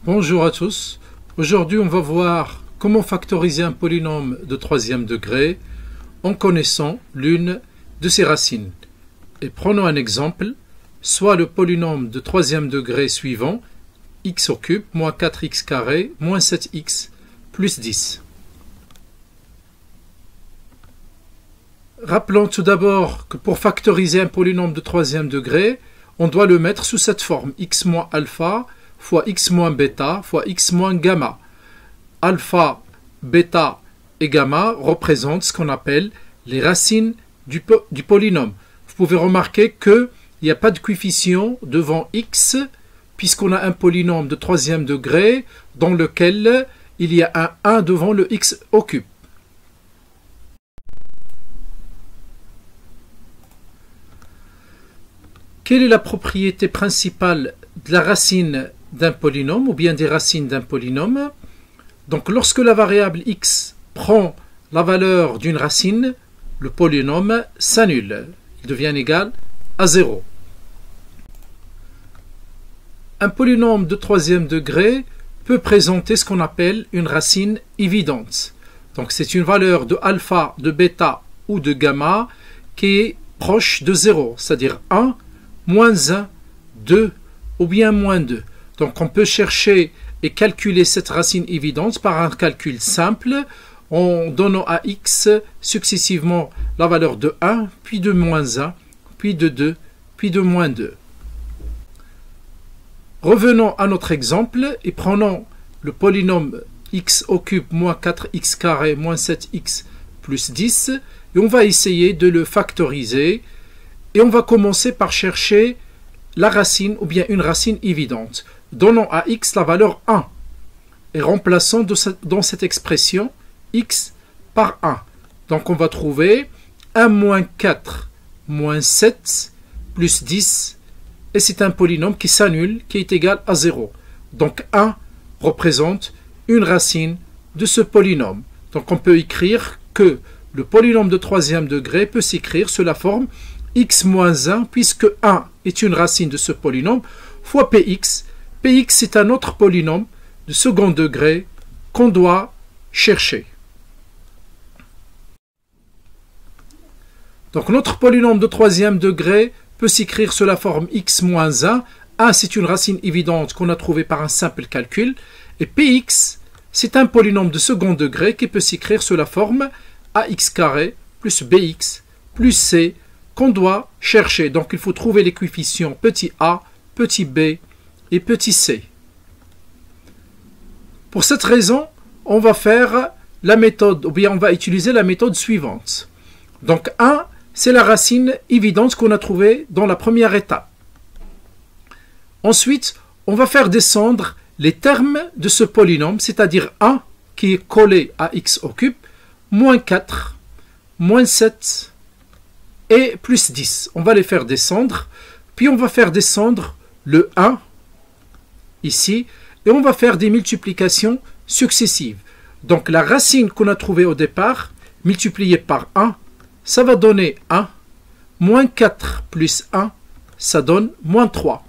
Bonjour à tous. Aujourd'hui, on va voir comment factoriser un polynôme de troisième degré en connaissant l'une de ses racines. Et prenons un exemple, soit le polynôme de troisième degré suivant, x au cube, moins 4x carré, moins 7x, plus 10. Rappelons tout d'abord que pour factoriser un polynôme de troisième degré, on doit le mettre sous cette forme, x moins alpha fois x moins bêta fois x moins gamma. Alpha, bêta et gamma représentent ce qu'on appelle les racines du polynôme. Vous pouvez remarquer qu'il n'y a pas de coefficient devant x puisqu'on a un polynôme de troisième degré dans lequel il y a un 1 devant le x au cube. Quelle est la propriété principale de la racine d'un polynôme ou bien des racines d'un polynôme? Donc lorsque la variable x prend la valeur d'une racine, le polynôme s'annule. Il devient égal à 0. Un polynôme de troisième degré peut présenter ce qu'on appelle une racine évidente. Donc c'est une valeur de alpha, de bêta ou de gamma qui est proche de 0, c'est-à-dire 1, moins 1, 2 ou bien moins 2. Donc on peut chercher et calculer cette racine évidente par un calcul simple en donnant à x successivement la valeur de 1, puis de moins 1, puis de 2, puis de moins 2. Revenons à notre exemple et prenons le polynôme x au cube moins 4x carré moins 7x plus 10 et on va essayer de le factoriser et on va commencer par chercher la racine ou bien une racine évidente. Donnons à x la valeur 1 et remplaçons dans cette expression x par 1. Donc on va trouver 1 moins 4 moins 7 plus 10 et c'est un polynôme qui s'annule, qui est égal à 0. Donc 1 représente une racine de ce polynôme. Donc on peut écrire que le polynôme de troisième degré peut s'écrire sous la forme x moins 1 puisque 1 est une racine de ce polynôme fois px. Px c'est un autre polynôme de second degré qu'on doit chercher. Donc notre polynôme de troisième degré peut s'écrire sous la forme x moins 1. 1 c'est une racine évidente qu'on a trouvée par un simple calcul. Et px c'est un polynôme de second degré qui peut s'écrire sous la forme ax carré plus bx plus c qu'on doit chercher. Donc il faut trouver les coefficients petit a, petit b et petit c. Pour cette raison, on va faire la méthode, ou bien on va utiliser la méthode suivante. Donc 1, c'est la racine évidente qu'on a trouvée dans la première étape. Ensuite, on va faire descendre les termes de ce polynôme, c'est-à-dire 1 qui est collé à x au cube, moins 4, moins 7 et plus 10. On va les faire descendre, puis on va faire descendre le 1 ici, et on va faire des multiplications successives. Donc la racine qu'on a trouvée au départ, multipliée par 1, ça va donner 1, moins 4 plus 1, ça donne moins 3.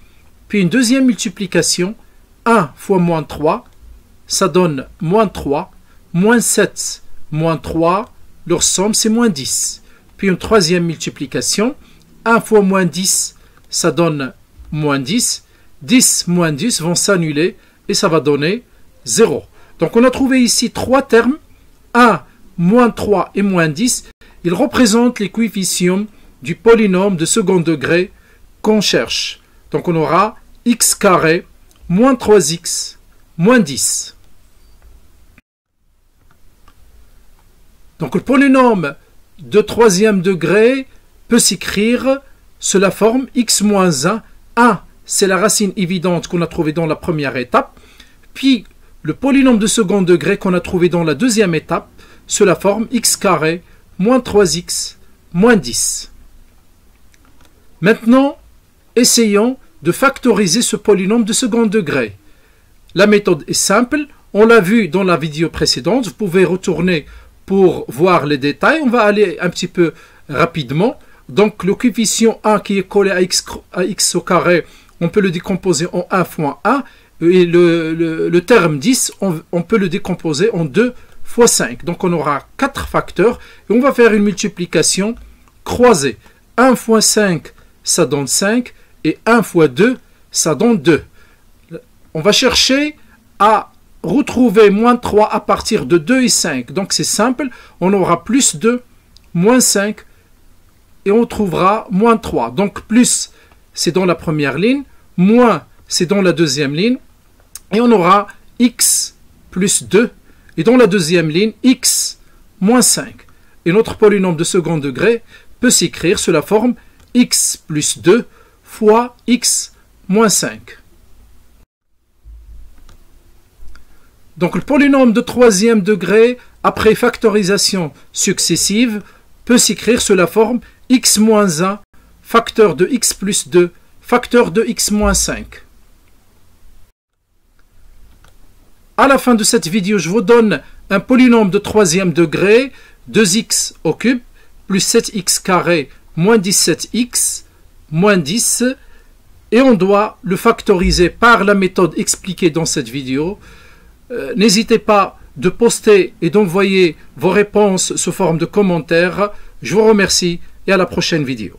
Puis une deuxième multiplication, 1 fois moins 3, ça donne moins 3, moins 7, moins 3, leur somme c'est moins 10. Puis une troisième multiplication, 1 fois moins 10, ça donne moins 10. 10 moins 10 vont s'annuler et ça va donner 0. Donc on a trouvé ici trois termes, 1, moins 3 et moins 10. Ils représentent les coefficients du polynôme de second degré qu'on cherche. Donc on aura x carré moins 3x moins 10. Donc le polynôme de troisième degré peut s'écrire sous la forme x moins 1. 1, c'est la racine évidente qu'on a trouvée dans la première étape. Puis le polynôme de second degré qu'on a trouvé dans la deuxième étape sous la forme x carré moins 3x moins 10. Maintenant, essayons de factoriser ce polynôme de second degré. La méthode est simple. On l'a vu dans la vidéo précédente. Vous pouvez retourner pour voir les détails. On va aller un petit peu rapidement. Donc le coefficient 1 qui est collé à x au carré, on peut le décomposer en 1 fois 1 et le terme 10, on peut le décomposer en 2 fois 5. Donc on aura 4 facteurs et on va faire une multiplication croisée. 1 fois 5, ça donne 5 et 1 fois 2, ça donne 2. On va chercher à retrouver moins 3 à partir de 2 et 5. Donc c'est simple, on aura plus 2, moins 5 et on trouvera moins 3. Donc plus, c'est dans la première ligne, moins, c'est dans la deuxième ligne et on aura x plus 2 et dans la deuxième ligne, x moins 5. Et notre polynôme de second degré peut s'écrire sous la forme x plus 2 fois x moins 5. Donc le polynôme de troisième degré, après factorisation successive, peut s'écrire sous la forme x moins 1, facteur de x plus 2, facteur de x moins 5. À la fin de cette vidéo, je vous donne un polynôme de troisième degré, 2x au cube, plus 7x carré, moins 17x, moins 10, et on doit le factoriser par la méthode expliquée dans cette vidéo. N'hésitez pas de poster et d'envoyer vos réponses sous forme de commentaires. Je vous remercie et à la prochaine vidéo.